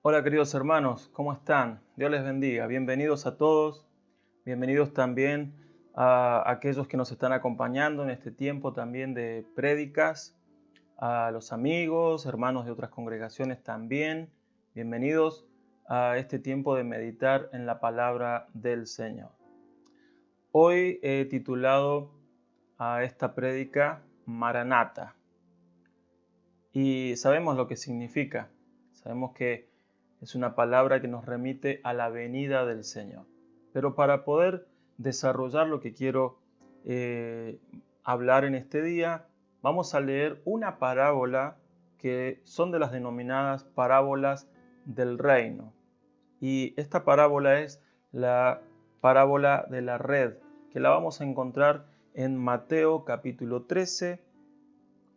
Hola queridos hermanos, ¿cómo están? Dios les bendiga. Bienvenidos a todos. Bienvenidos también a aquellos que nos están acompañando en este tiempo también de prédicas. A los amigos, hermanos de otras congregaciones también. Bienvenidos a este tiempo de meditar en la palabra del Señor. Hoy he titulado a esta prédica Maranata. Y sabemos lo que significa. Sabemos que es una palabra que nos remite a la venida del Señor. Pero para poder desarrollar lo que quiero hablar en este día, vamos a leer una parábola que son de las denominadas parábolas del reino. Y esta parábola es la parábola de la red, que la vamos a encontrar en Mateo capítulo 13,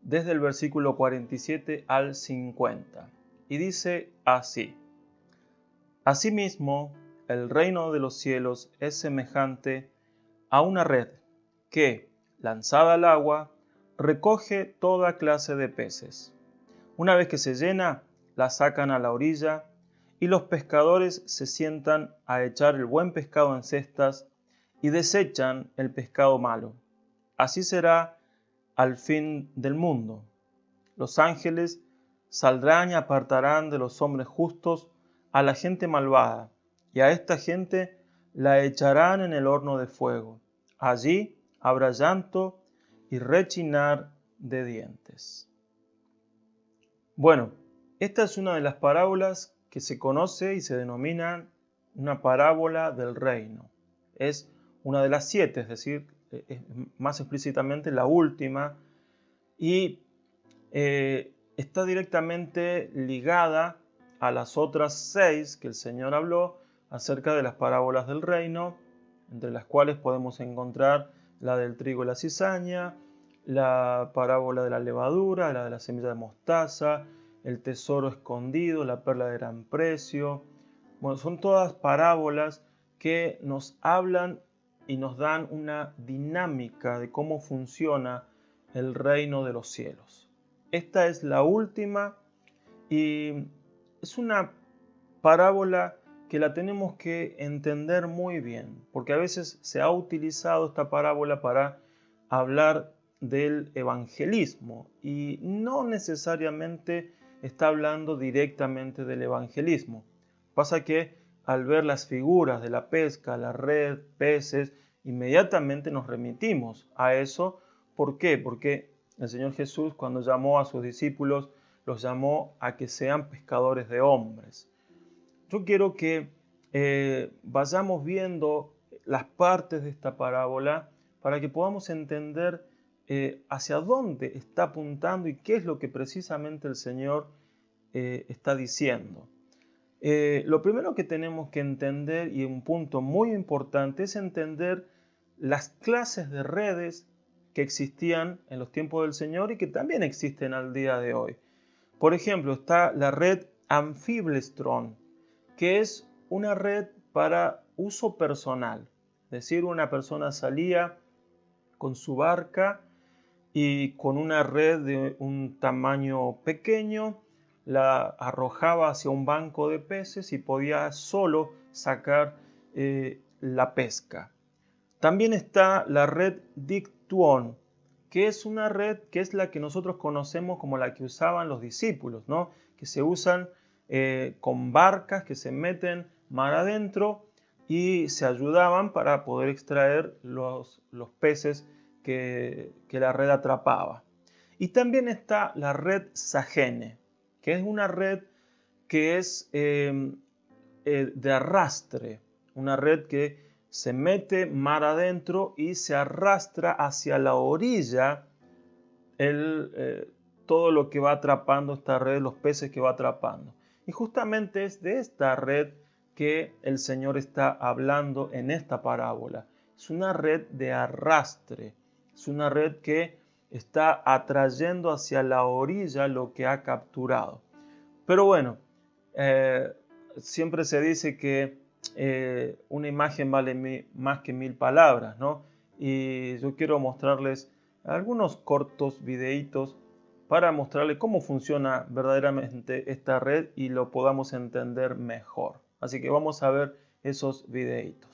desde el versículo 47 al 50. Y dice así: Asimismo, el reino de los cielos es semejante a una red que, lanzada al agua, recoge toda clase de peces. Una vez que se llena, la sacan a la orilla y los pescadores se sientan a echar el buen pescado en cestas y desechan el pescado malo. Así será al fin del mundo. Los ángeles saldrán y apartarán de los hombres justos a la gente malvada, y a esta gente la echarán en el horno de fuego. Allí habrá llanto y rechinar de dientes. Bueno, esta es una de las parábolas que se conoce y se denomina una parábola del reino. Es una de las 7, es decir, más explícitamente la última, y está directamente ligada a las otras 6 que el Señor habló acerca de las parábolas del reino, entre las cuales podemos encontrar la del trigo y la cizaña, la parábola de la levadura, la de la semilla de mostaza, el tesoro escondido, la perla de gran precio. Bueno, son todas parábolas que nos hablan y nos dan una dinámica de cómo funciona el reino de los cielos. Esta es la última y es una parábola que la tenemos que entender muy bien, porque a veces se ha utilizado esta parábola para hablar del evangelismo y no necesariamente está hablando directamente del evangelismo. Pasa que al ver las figuras de la pesca, la red, peces, inmediatamente nos remitimos a eso. ¿Por qué? Porque el Señor Jesús, cuando llamó a sus discípulos, los llamó a que sean pescadores de hombres. Yo quiero que vayamos viendo las partes de esta parábola para que podamos entender hacia dónde está apuntando y qué es lo que precisamente el Señor está diciendo. Lo primero que tenemos que entender, y un punto muy importante, es entender las clases de redes que existían en los tiempos del Señor y que también existen al día de hoy. Por ejemplo, está la red Amfiblestron, que es una red para uso personal. Es decir, una persona salía con su barca y con una red de un tamaño pequeño la arrojaba hacia un banco de peces y podía solo sacar la pesca. También está la red Dictuon, que es una red que es la que nosotros conocemos como la que usaban los discípulos, ¿no? Que se usan con barcas que se meten mar adentro y se ayudaban para poder extraer los peces que la red atrapaba. Y también está la red Sagene, que es una red que es de arrastre, una red que se mete mar adentro y se arrastra hacia la orilla todo lo que va atrapando esta red, los peces que va atrapando. Y justamente es de esta red que el Señor está hablando en esta parábola. Es una red de arrastre, es una red que está atrayendo hacia la orilla lo que ha capturado. Pero bueno, siempre se dice que una imagen vale más que 1000 palabras, ¿no? Y yo quiero mostrarles algunos cortos videitos para mostrarle cómo funciona verdaderamente esta red y lo podamos entender mejor. Así que vamos a ver esos videitos.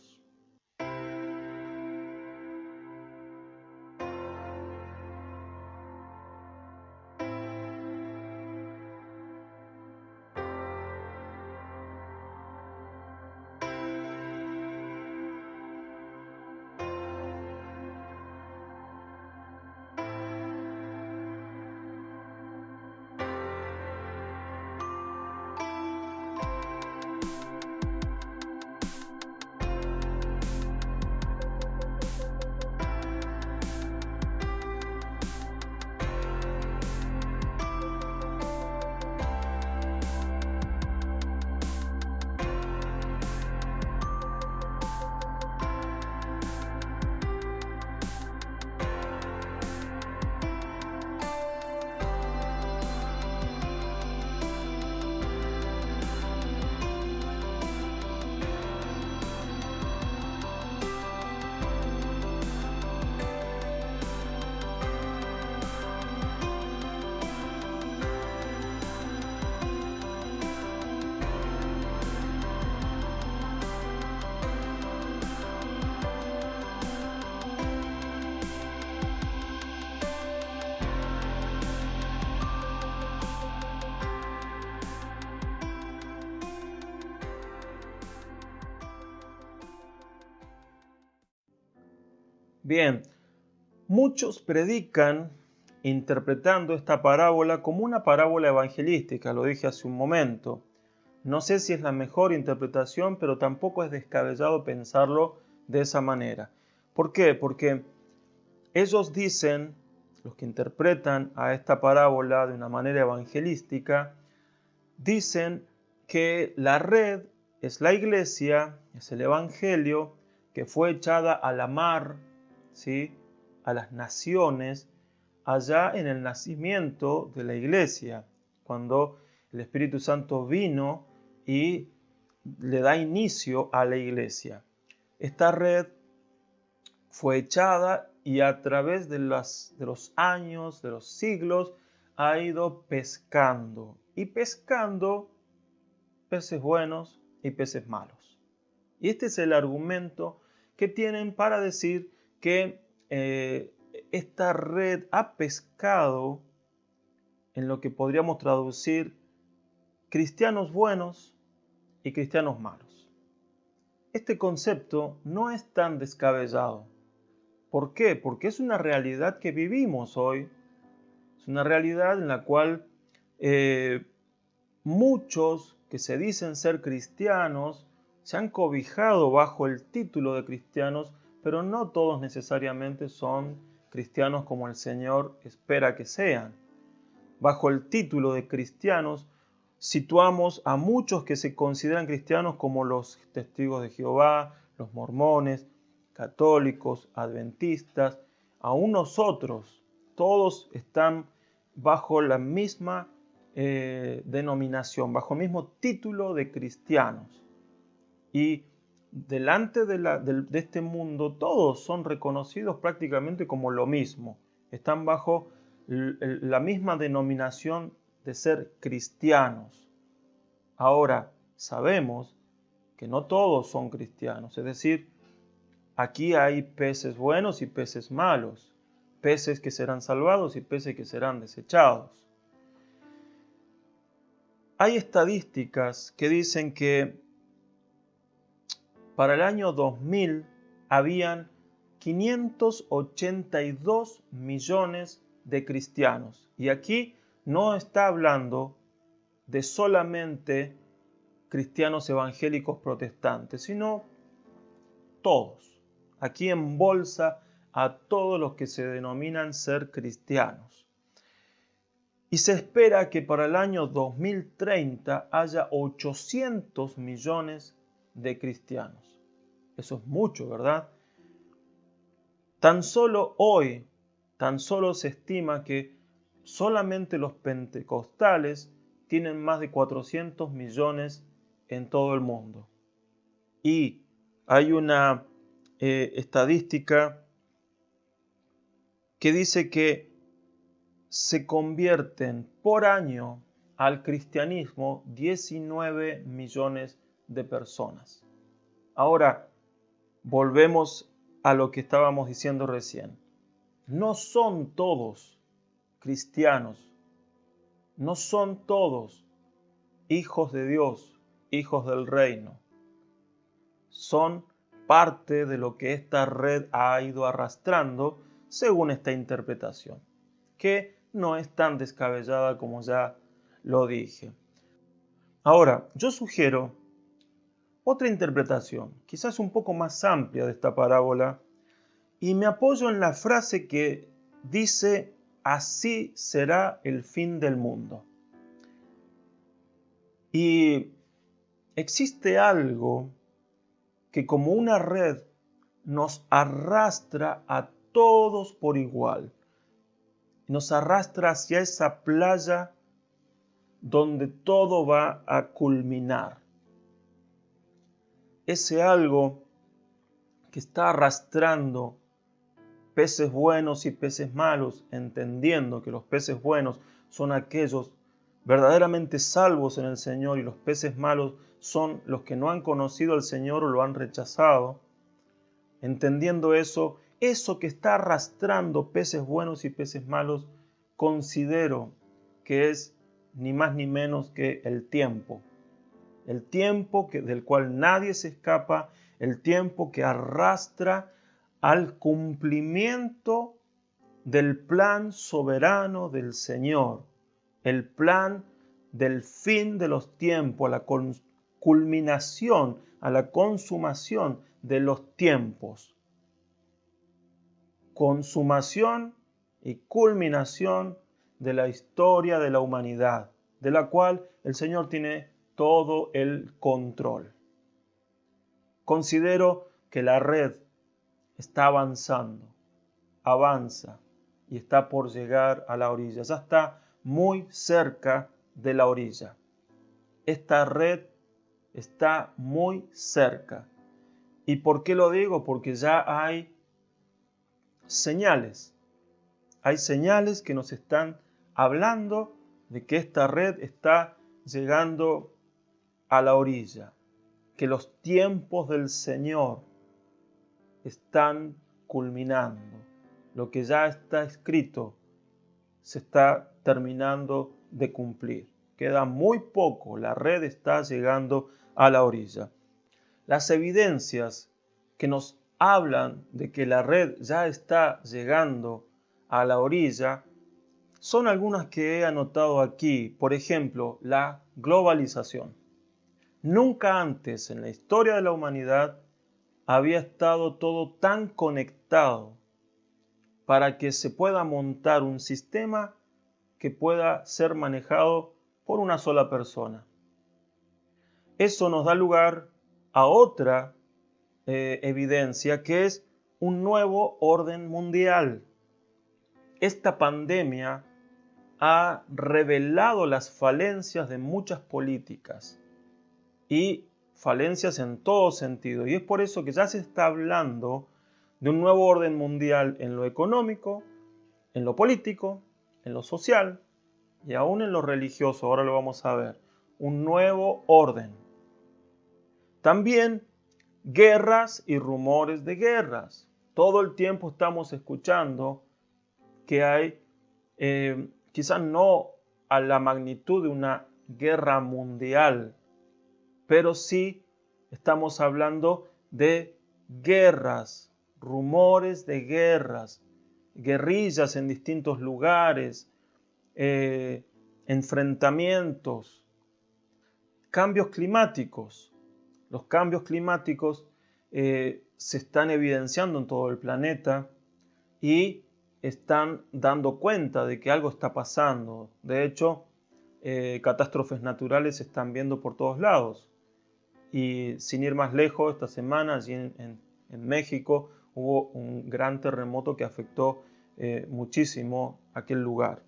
Bien, muchos predican interpretando esta parábola como una parábola evangelística, lo dije hace un momento. No sé si es la mejor interpretación, pero tampoco es descabellado pensarlo de esa manera. ¿Por qué? Porque ellos dicen, los que interpretan a esta parábola de una manera evangelística, dicen que la red es la iglesia, es el evangelio que fue echada a la mar, ¿sí?, a las naciones, allá en el nacimiento de la iglesia, cuando el Espíritu Santo vino y le da inicio a la iglesia. Esta red fue echada y a través de los años, de los siglos, ha ido pescando. Y pescando peces buenos y peces malos. Y este es el argumento que tienen para decir que esta red ha pescado en lo que podríamos traducir cristianos buenos y cristianos malos. Este concepto no es tan descabellado. ¿Por qué? Porque es una realidad que vivimos hoy. Es una realidad en la cual muchos que se dicen ser cristianos se han cobijado bajo el título de cristianos, pero no todos necesariamente son cristianos como el Señor espera que sean. Bajo el título de cristianos situamos a muchos que se consideran cristianos como los testigos de Jehová, los mormones, católicos, adventistas, aún nosotros, todos están bajo la misma denominación, bajo el mismo título de cristianos. Y delante de este mundo todos son reconocidos prácticamente como lo mismo. Están bajo la misma denominación de ser cristianos. Ahora, sabemos que no todos son cristianos, es decir, aquí hay peces buenos y peces malos, peces que serán salvados y peces que serán desechados. Hay estadísticas que dicen que para el año 2000 habían 582 millones de cristianos. Y aquí no está hablando de solamente cristianos evangélicos protestantes, sino todos. Aquí embolsa a todos los que se denominan ser cristianos. Y se espera que para el año 2030 haya 800 millones de cristianos. Eso es mucho, ¿verdad? Tan solo hoy, se estima que solamente los pentecostales tienen más de 400 millones en todo el mundo. Y hay una estadística que dice que se convierten por año al cristianismo 19 millones de personas. Ahora, volvemos a lo que estábamos diciendo recién. No son todos cristianos, no son todos hijos de Dios, hijos del reino. Son parte de lo que esta red ha ido arrastrando según esta interpretación, que no es tan descabellada como ya lo dije. Ahora, yo sugiero otra interpretación, quizás un poco más amplia de esta parábola, y me apoyo en la frase que dice: así será el fin del mundo. Y existe algo que como una red nos arrastra a todos por igual. Nos arrastra hacia esa playa donde todo va a culminar. Ese algo que está arrastrando peces buenos y peces malos, entendiendo que los peces buenos son aquellos verdaderamente salvos en el Señor y los peces malos son los que no han conocido al Señor o lo han rechazado. Entendiendo eso que está arrastrando peces buenos y peces malos, considero que es ni más ni menos que el tiempo. El tiempo del cual nadie se escapa, el tiempo que arrastra al cumplimiento del plan soberano del Señor, el plan del fin de los tiempos, a la culminación, a la consumación de los tiempos. Consumación y culminación de la historia de la humanidad, de la cual el Señor tiene todo el control. Considero que la red está avanzando, avanza y está por llegar a la orilla. Ya está muy cerca de la orilla. Esta red está muy cerca. ¿Y por qué lo digo? Porque ya hay señales. Hay señales que nos están hablando de que esta red está llegando a la orilla, que los tiempos del Señor están culminando. Lo que ya está escrito se está terminando de cumplir. Queda muy poco, la red está llegando a la orilla. Las evidencias que nos hablan de que la red ya está llegando a la orilla son algunas que he anotado aquí. Por ejemplo, la globalización. Nunca antes en la historia de la humanidad había estado todo tan conectado para que se pueda montar un sistema que pueda ser manejado por una sola persona. Eso nos da lugar a otra evidencia, que es un nuevo orden mundial. Esta pandemia ha revelado las falencias de muchas políticas y falencias en todo sentido. Y es por eso que ya se está hablando de un nuevo orden mundial en lo económico, en lo político, en lo social y aún en lo religioso. Ahora lo vamos a ver. Un nuevo orden. También guerras y rumores de guerras. Todo el tiempo estamos escuchando que hay, quizás no a la magnitud de una guerra mundial, pero sí estamos hablando de guerras, rumores de guerras, guerrillas en distintos lugares, enfrentamientos, cambios climáticos. Los cambios climáticos se están evidenciando en todo el planeta y están dando cuenta de que algo está pasando. De hecho, catástrofes naturales se están viendo por todos lados. Y sin ir más lejos, esta semana allí en México hubo un gran terremoto que afectó muchísimo aquel lugar.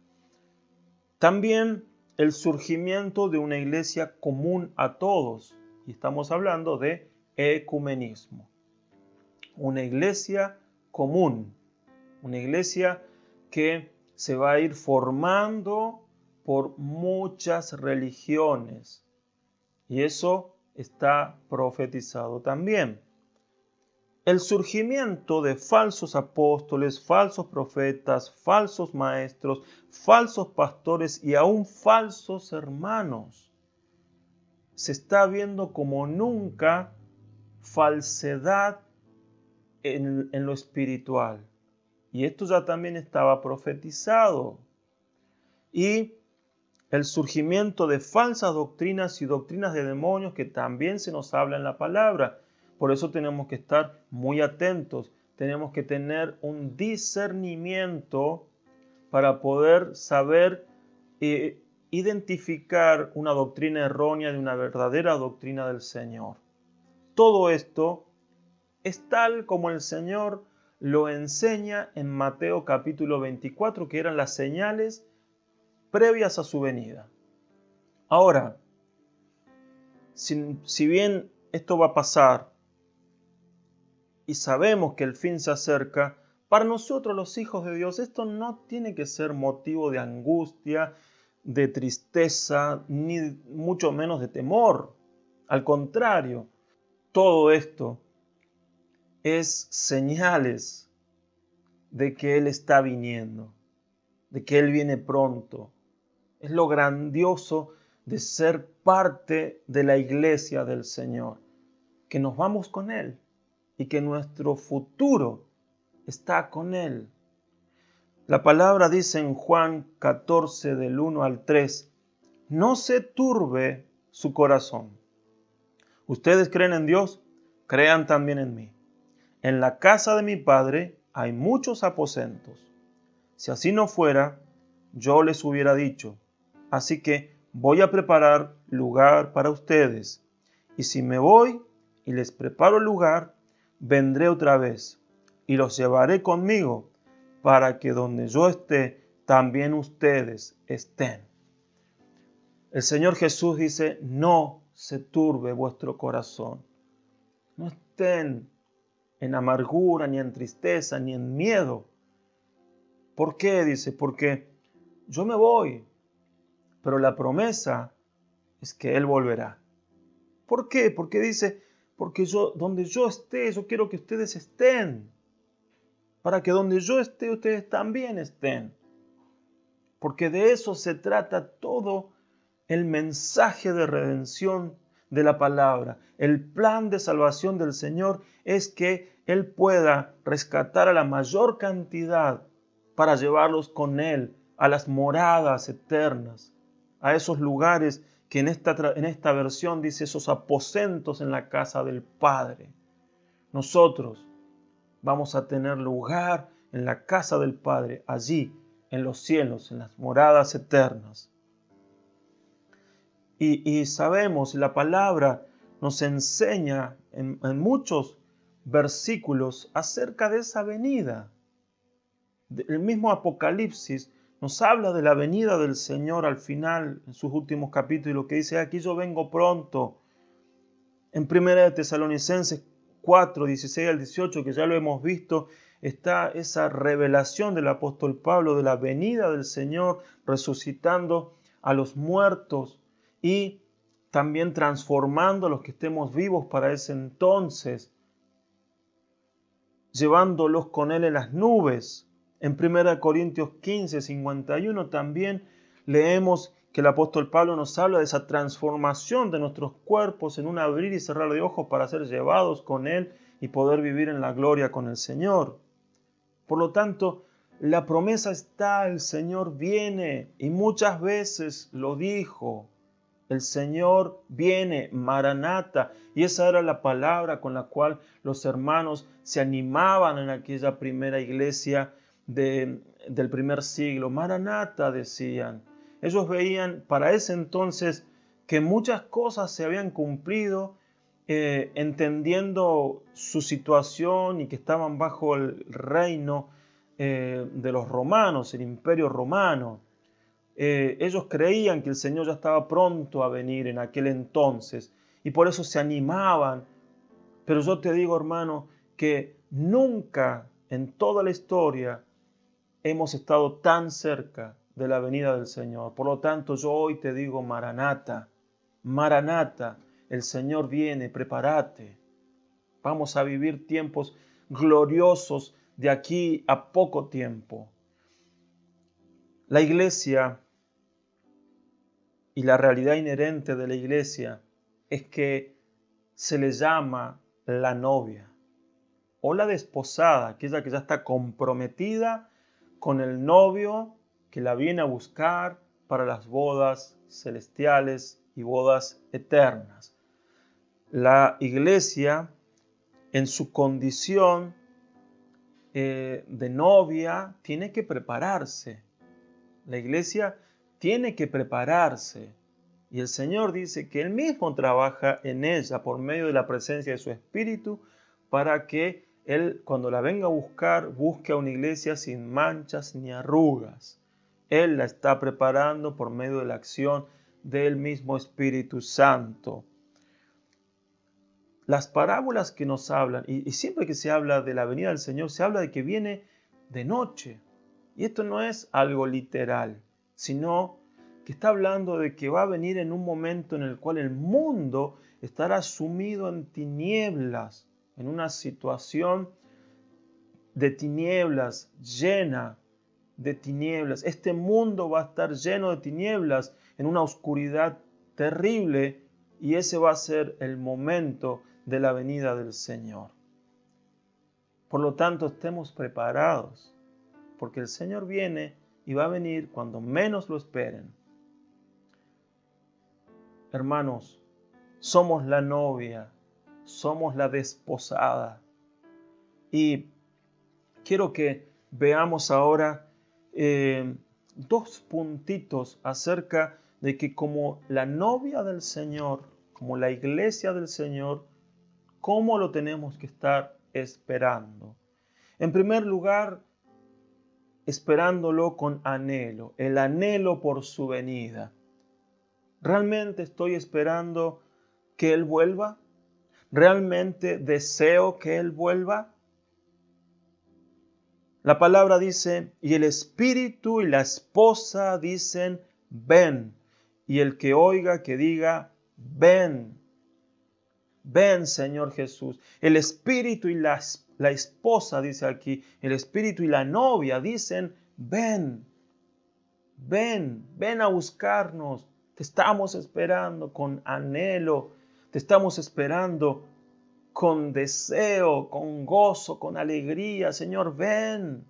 También el surgimiento de una iglesia común a todos. Y estamos hablando de ecumenismo. Una iglesia común. Una iglesia que se va a ir formando por muchas religiones. Y eso está profetizado también. El surgimiento de falsos apóstoles, falsos profetas, falsos maestros, falsos pastores y aún falsos hermanos. Se está viendo como nunca falsedad en lo espiritual. Y esto ya también estaba profetizado. Y el surgimiento de falsas doctrinas y doctrinas de demonios que también se nos habla en la palabra. Por eso tenemos que estar muy atentos. Tenemos que tener un discernimiento para poder saber identificar una doctrina errónea de una verdadera doctrina del Señor. Todo esto es tal como el Señor lo enseña en Mateo capítulo 24, que eran las señales previas a su venida. Ahora, si bien esto va a pasar y sabemos que el fin se acerca, para nosotros los hijos de Dios esto no tiene que ser motivo de angustia, de tristeza, ni mucho menos de temor. Al contrario, todo esto es señales de que Él está viniendo, de que Él viene pronto. Es lo grandioso de ser parte de la iglesia del Señor, que nos vamos con Él y que nuestro futuro está con Él. La palabra dice en Juan 14 del 1 al 3, no se turbe su corazón. Ustedes creen en Dios, crean también en mí. En la casa de mi Padre hay muchos aposentos. Si así no fuera, yo les hubiera dicho. Así que voy a preparar lugar para ustedes. Y si me voy y les preparo el lugar, vendré otra vez y los llevaré conmigo para que donde yo esté, también ustedes estén. El Señor Jesús dice, no se turbe vuestro corazón. No estén en amargura, ni en tristeza, ni en miedo. ¿Por qué? Dice, porque yo me voy, pero la promesa es que Él volverá. ¿Por qué? Porque dice, porque donde yo esté, yo quiero que ustedes estén. Para que donde yo esté, ustedes también estén. Porque de eso se trata todo el mensaje de redención de la palabra. El plan de salvación del Señor es que Él pueda rescatar a la mayor cantidad para llevarlos con Él a las moradas eternas, a esos lugares que en esta versión dice esos aposentos en la casa del Padre. Nosotros vamos a tener lugar en la casa del Padre, allí, en los cielos, en las moradas eternas. Y sabemos, la palabra nos enseña en muchos versículos acerca de esa venida. El mismo Apocalipsis nos habla de la venida del Señor al final, en sus últimos capítulos, que dice, aquí yo vengo pronto. En 1 Tesalonicenses 4, 16 al 18, que ya lo hemos visto, está esa revelación del apóstol Pablo de la venida del Señor resucitando a los muertos y también transformando a los que estemos vivos para ese entonces, llevándolos con Él en las nubes. En 1 Corintios 15, 51 también leemos que el apóstol Pablo nos habla de esa transformación de nuestros cuerpos en un abrir y cerrar de ojos para ser llevados con Él y poder vivir en la gloria con el Señor. Por lo tanto, la promesa está, el Señor viene, y muchas veces lo dijo, el Señor viene, Maranata, y esa era la palabra con la cual los hermanos se animaban en aquella primera iglesia del primer siglo. Maranata, decían. Ellos veían para ese entonces que muchas cosas se habían cumplido, entendiendo su situación y que estaban bajo el reino de los romanos, el imperio romano. Ellos creían que el Señor ya estaba pronto a venir en aquel entonces y por eso se animaban. Pero yo te digo, hermano, que nunca en toda la historia hemos estado tan cerca de la venida del Señor. Por lo tanto, yo hoy te digo, Maranata, Maranata, el Señor viene, prepárate. Vamos a vivir tiempos gloriosos de aquí a poco tiempo. La iglesia y la realidad inherente de la iglesia es que se le llama la novia o la desposada, aquella que ya está comprometida con el novio que la viene a buscar para las bodas celestiales y bodas eternas. La iglesia, en su condición de novia, tiene que prepararse. La iglesia tiene que prepararse. Y el Señor dice que Él mismo trabaja en ella por medio de la presencia de su Espíritu para que Él, cuando la venga a buscar, busque a una iglesia sin manchas ni arrugas. Él la está preparando por medio de la acción del mismo Espíritu Santo. Las parábolas que nos hablan, y siempre que se habla de la venida del Señor, se habla de que viene de noche. Y esto no es algo literal, sino que está hablando de que va a venir en un momento en el cual el mundo estará sumido en tinieblas, en una situación de tinieblas, llena de tinieblas. Este mundo va a estar lleno de tinieblas, en una oscuridad terrible, y ese va a ser el momento de la venida del Señor. Por lo tanto, estemos preparados, porque el Señor viene y va a venir cuando menos lo esperen. Hermanos, somos la novia, somos la desposada. Y quiero que veamos ahora dos puntitos acerca de que como la novia del Señor, como la iglesia del Señor, ¿cómo lo tenemos que estar esperando? En primer lugar, esperándolo con anhelo, el anhelo por su venida. ¿Realmente estoy esperando que Él vuelva? ¿Realmente deseo que Él vuelva? La palabra dice, y el espíritu y la esposa dicen, ven. Y el que oiga, que diga, ven. Ven, Señor Jesús. El espíritu y la esposa, dice aquí, el espíritu y la novia dicen, ven. Ven, ven a buscarnos. Te estamos esperando con anhelo. Te estamos esperando con deseo, con gozo, con alegría. Señor, ven.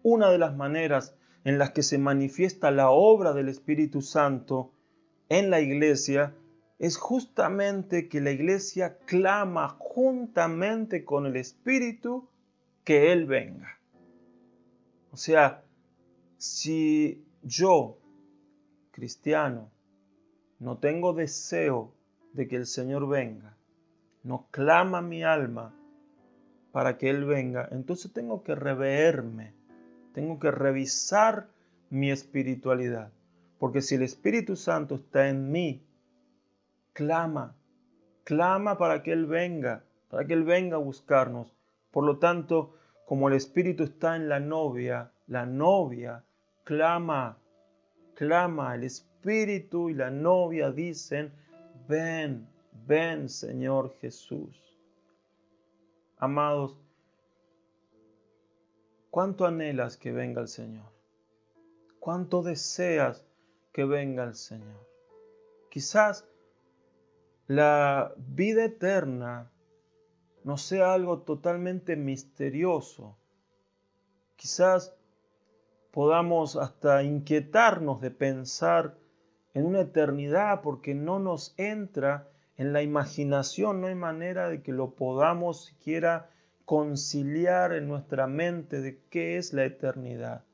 Una de las maneras en las que se manifiesta la obra del Espíritu Santo en la iglesia es justamente que la iglesia clama juntamente con el Espíritu que Él venga. O sea, si yo, cristiano, no tengo deseo de que el Señor venga, no clama mi alma para que Él venga, entonces tengo que reverme, tengo que revisar mi espiritualidad. Porque si el Espíritu Santo está en mí, clama para que Él venga a buscarnos. Por lo tanto, como el Espíritu está en la novia clama, el Espíritu y la novia dicen, ven, ven, Señor Jesús. Amados, ¿cuánto anhelas que venga el Señor? ¿Cuánto deseas que venga el Señor? Quizás la vida eterna no sea algo totalmente misterioso. Quizás podamos hasta inquietarnos de pensar en una eternidad porque no nos entra en la imaginación, no hay manera de que lo podamos siquiera conciliar en nuestra mente de qué es la eternidad.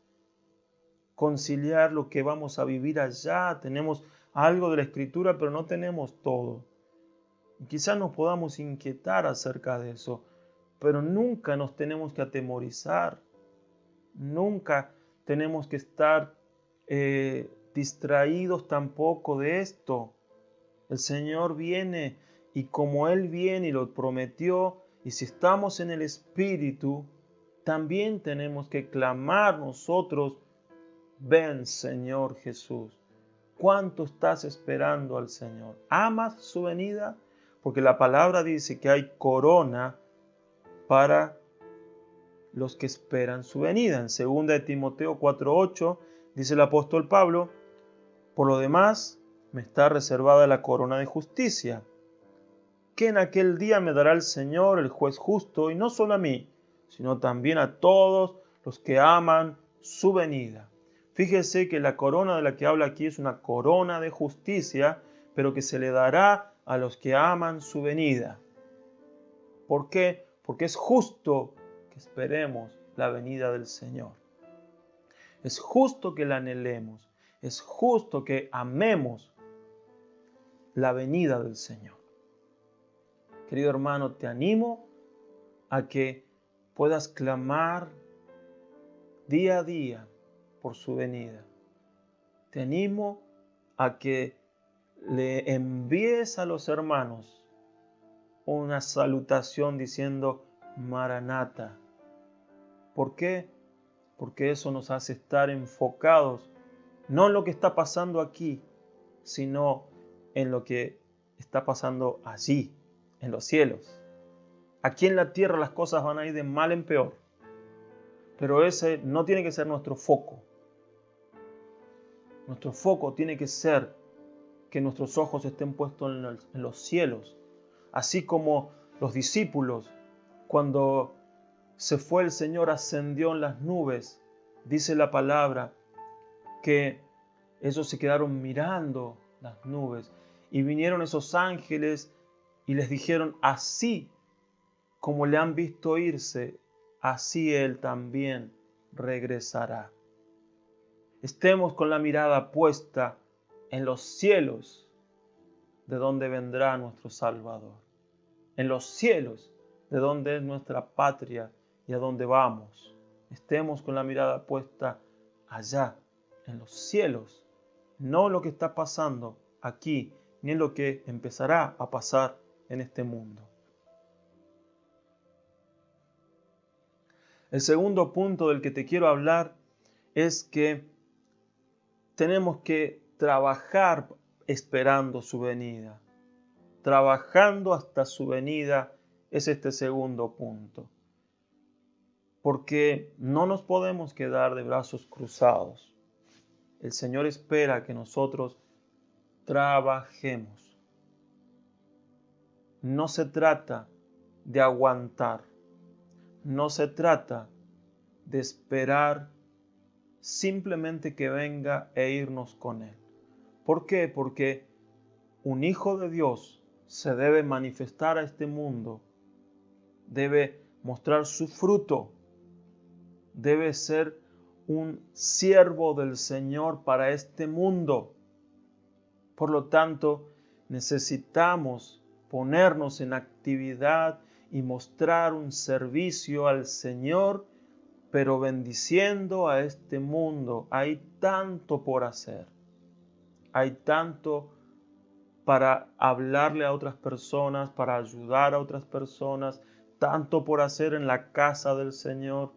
Conciliar lo que vamos a vivir allá. Tenemos algo de la Escritura, pero no tenemos todo. Y quizás nos podamos inquietar acerca de eso, pero nunca nos tenemos que atemorizar. Nunca tenemos que estar distraídos tampoco de esto. El Señor viene y como Él viene y lo prometió, y si estamos en el Espíritu, también tenemos que clamar nosotros: ven, Señor Jesús. ¿Cuánto estás esperando al Señor? ¿Amas su venida? Porque la palabra dice que hay corona para los que esperan su venida. En 2 de Timoteo 4:8 dice el apóstol Pablo: por lo demás, me está reservada la corona de justicia, que en aquel día me dará el Señor, el juez justo, y no solo a mí, sino también a todos los que aman su venida. Fíjese que la corona de la que habla aquí es una corona de justicia, pero que se le dará a los que aman su venida. ¿Por qué? Porque es justo que esperemos la venida del Señor. Es justo que la anhelemos. Es justo que amemos la venida del Señor. Querido hermano, te animo a que puedas clamar día a día por su venida. Te animo a que le envíes a los hermanos una salutación diciendo Maranata. ¿Por qué? Porque eso nos hace estar enfocados no en lo que está pasando aquí, sino en lo que está pasando allí, en los cielos. Aquí en la tierra las cosas van a ir de mal en peor, pero ese no tiene que ser nuestro foco. Nuestro foco tiene que ser que nuestros ojos estén puestos en los cielos, así como los discípulos, cuando se fue el Señor, ascendió en las nubes. Dice la palabra que ellos se quedaron mirando las nubes y vinieron esos ángeles y les dijeron: así como le han visto irse, así Él también regresará. Estemos con la mirada puesta en los cielos, de donde vendrá nuestro Salvador. En los cielos, de donde es nuestra patria y a donde vamos. Estemos con la mirada puesta allá, en los cielos, no lo que está pasando aquí, ni en lo que empezará a pasar en este mundo. El segundo punto del que te quiero hablar es que tenemos que trabajar esperando su venida. Trabajando hasta su venida es este segundo punto. Porque no nos podemos quedar de brazos cruzados. El Señor espera que nosotros trabajemos. No se trata de aguantar. No se trata de esperar simplemente que venga e irnos con Él. ¿Por qué? Porque un hijo de Dios se debe manifestar a este mundo, debe mostrar su fruto, debe ser un siervo del Señor para este mundo. Por lo tanto, necesitamos ponernos en actividad y mostrar un servicio al Señor, pero bendiciendo a este mundo. Hay tanto por hacer. Hay tanto para hablarle a otras personas, para ayudar a otras personas, tanto por hacer en la casa del Señor.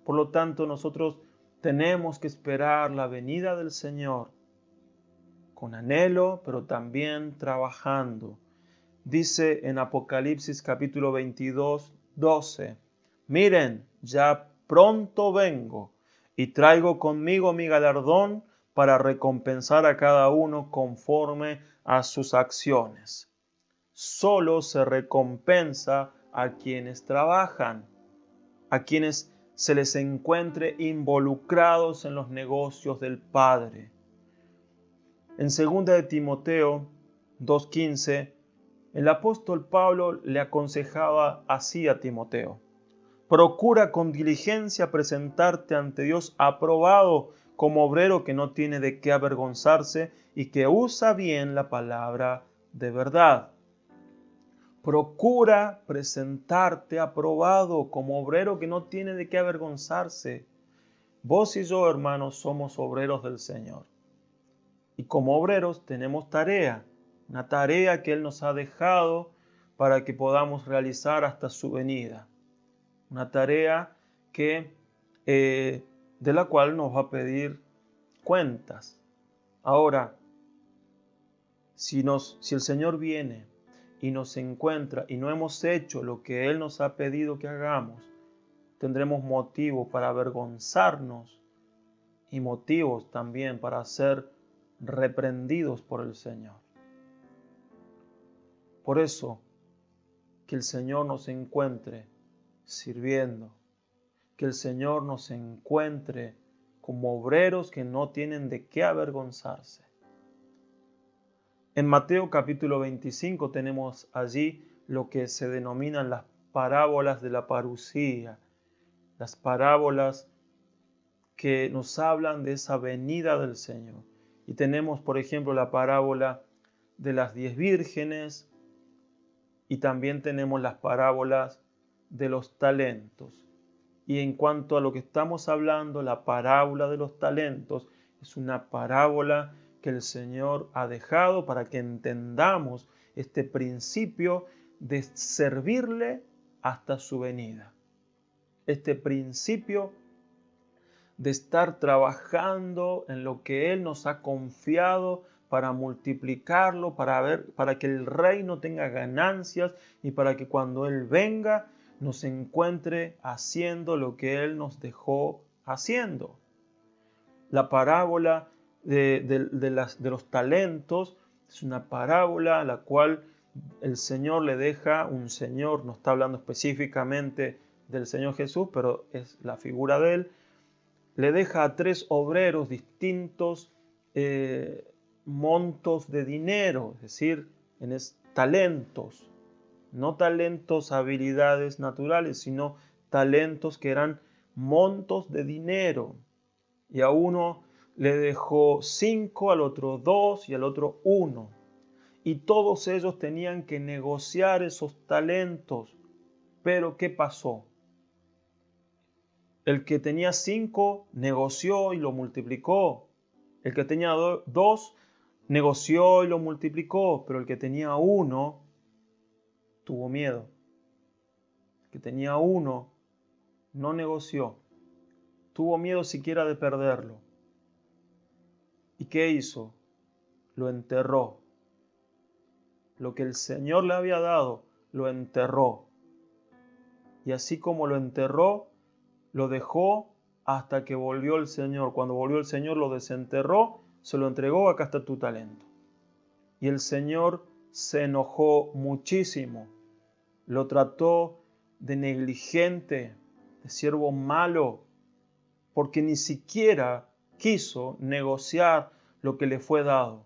Por lo tanto, nosotros tenemos que esperar la venida del Señor con anhelo, pero también trabajando. Dice en Apocalipsis capítulo 22, 12, miren, ya pronto vengo y traigo conmigo mi galardón para recompensar a cada uno conforme a sus acciones. Solo se recompensa a quienes trabajan, a quienes se les encuentre involucrados en los negocios del Padre. En 2 de Timoteo 2:15, el apóstol Pablo le aconsejaba así a Timoteo: procura con diligencia presentarte ante Dios aprobado como obrero que no tiene de qué avergonzarse y que usa bien la palabra de verdad. Procura presentarte aprobado como obrero que no tiene de qué avergonzarse. Vos y yo, hermanos, somos obreros del Señor. Y como obreros tenemos tarea, una tarea que Él nos ha dejado para que podamos realizar hasta su venida. Una tarea de la cual nos va a pedir cuentas. Ahora, si el Señor viene y nos encuentra y no hemos hecho lo que Él nos ha pedido que hagamos, tendremos motivo para avergonzarnos y motivos también para ser reprendidos por el Señor. Por eso, que el Señor nos encuentre sirviendo, que el Señor nos encuentre como obreros que no tienen de qué avergonzarse. En Mateo capítulo 25 tenemos allí lo que se denominan las parábolas de la parusía, las parábolas que nos hablan de esa venida del Señor. Y tenemos, por ejemplo, la parábola de las 10 vírgenes y también tenemos las parábolas de los talentos. Y en cuanto a lo que estamos hablando, la parábola de los talentos es una parábola que el Señor ha dejado para que entendamos este principio de servirle hasta su venida. Este principio de estar trabajando en lo que Él nos ha confiado para multiplicarlo, para que el reino tenga ganancias y para que cuando Él venga nos encuentre haciendo lo que Él nos dejó haciendo. La parábola de los talentos es una parábola a la cual el Señor le deja, un Señor, no está hablando específicamente del Señor Jesús, pero es la figura de Él, le deja a 3 obreros distintos montos de dinero, es decir, talentos, no talentos, habilidades naturales, sino talentos que eran montos de dinero. Y a uno le dejó 5, al otro 2 y al otro 1. Y todos ellos tenían que negociar esos talentos. Pero ¿qué pasó? El que tenía 5 negoció y lo multiplicó. El que tenía 2 negoció y lo multiplicó. Pero el que tenía 1 tuvo miedo. El que tenía 1 no negoció. Tuvo miedo siquiera de perderlo. ¿Y qué hizo? Lo enterró. Lo que el Señor le había dado, lo enterró. Y así como lo enterró, lo dejó hasta que volvió el Señor. Cuando volvió el Señor lo desenterró, se lo entregó, acá está tu talento. Y el Señor se enojó muchísimo. Lo trató de negligente, de siervo malo, porque ni siquiera quiso negociar lo que le fue dado.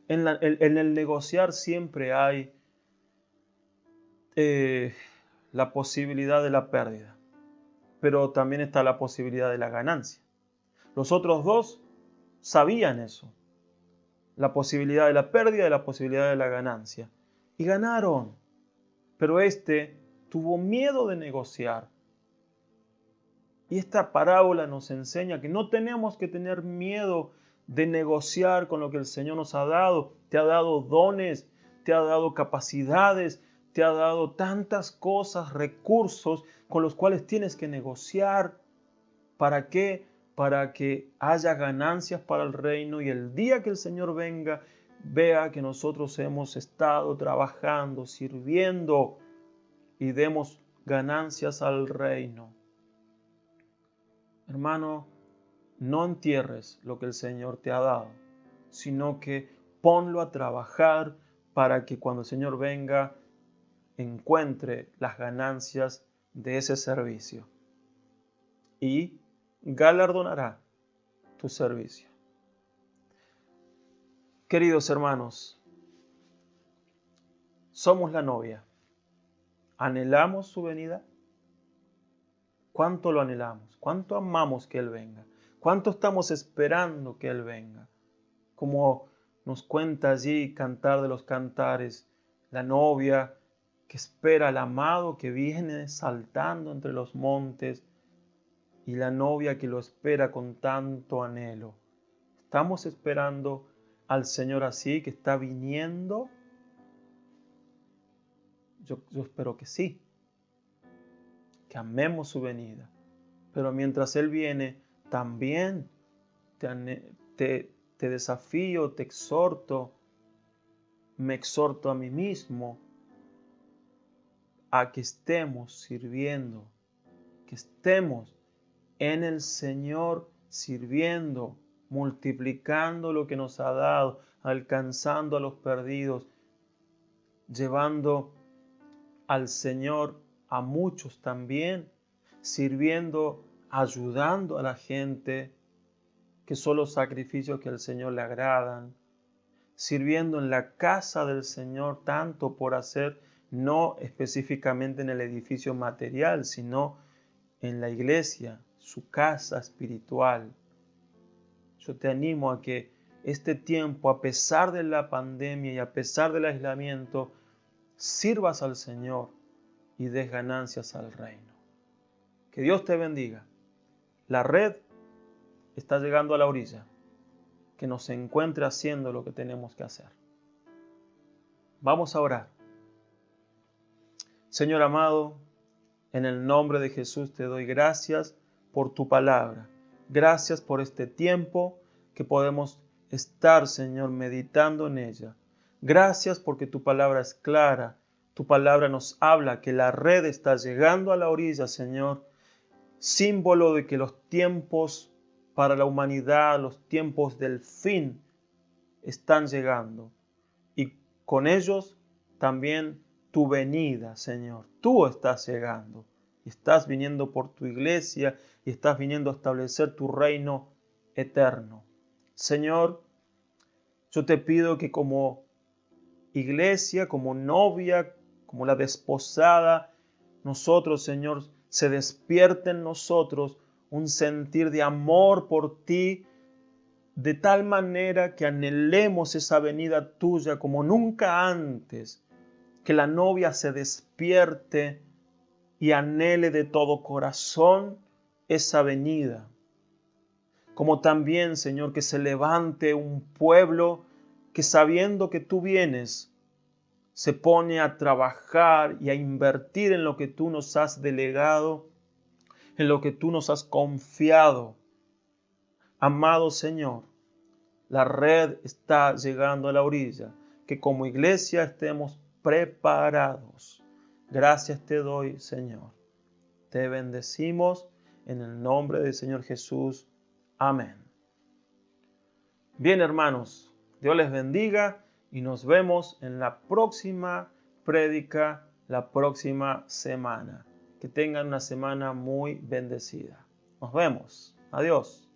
En el negociar siempre hay la posibilidad de la pérdida, pero también está la posibilidad de la ganancia. Los otros 2 sabían eso, la posibilidad de la pérdida y la posibilidad de la ganancia, y ganaron, pero tuvo miedo de negociar. Y esta parábola nos enseña que no tenemos que tener miedo de negociar con lo que el Señor nos ha dado. Te ha dado dones, te ha dado capacidades, te ha dado tantas cosas, recursos con los cuales tienes que negociar. ¿Para qué? Para que haya ganancias para el reino y el día que el Señor venga, vea que nosotros hemos estado trabajando, sirviendo y demos ganancias al reino. Hermano, no entierres lo que el Señor te ha dado, sino que ponlo a trabajar para que cuando el Señor venga encuentre las ganancias de ese servicio y galardonará tu servicio. Queridos hermanos, somos la novia. ¿Anhelamos su venida? ¿Cuánto lo anhelamos? ¿Cuánto amamos que Él venga? ¿Cuánto estamos esperando que Él venga? Como nos cuenta allí Cantar de los Cantares, la novia que espera al amado que viene saltando entre los montes y la novia que lo espera con tanto anhelo. ¿Estamos esperando al Señor así, que está viniendo? Yo espero que sí. que amemos su venida. Pero mientras Él viene, también te desafío, te exhorto, me exhorto a mí mismo a que estemos sirviendo, que estemos en el Señor sirviendo, multiplicando lo que nos ha dado, alcanzando a los perdidos, llevando al Señor a muchos también, sirviendo, ayudando a la gente, que son los sacrificios que al Señor le agradan, sirviendo en la casa del Señor, tanto por hacer, no específicamente en el edificio material, sino en la iglesia, su casa espiritual. Yo te animo a que este tiempo, a pesar de la pandemia y a pesar del aislamiento, sirvas al Señor y des ganancias al reino. Que Dios te bendiga. La red está llegando a la orilla. Que nos encuentre haciendo lo que tenemos que hacer. Vamos a orar. Señor amado, en el nombre de Jesús te doy gracias por tu palabra. Gracias por este tiempo que podemos estar, Señor, meditando en ella. Gracias porque tu palabra es clara. Tu palabra nos habla que la red está llegando a la orilla, Señor. Símbolo de que los tiempos para la humanidad, los tiempos del fin, están llegando. Y con ellos también tu venida, Señor. Tú estás llegando. Y estás viniendo por tu iglesia y estás viniendo a establecer tu reino eterno. Señor, yo te pido que como iglesia, como novia, como la desposada, nosotros, Señor, se despierte en nosotros un sentir de amor por ti, de tal manera que anhelemos esa venida tuya como nunca antes, que la novia se despierte y anhele de todo corazón esa venida. Como también, Señor, que se levante un pueblo que sabiendo que tú vienes, se pone a trabajar y a invertir en lo que tú nos has delegado, en lo que tú nos has confiado. Amado Señor, la red está llegando a la orilla, que como iglesia estemos preparados. Gracias te doy, Señor. Te bendecimos en el nombre del Señor Jesús. Amén. Bien, hermanos, Dios les bendiga y nos vemos en la próxima prédica, la próxima semana. Que tengan una semana muy bendecida. Nos vemos. Adiós.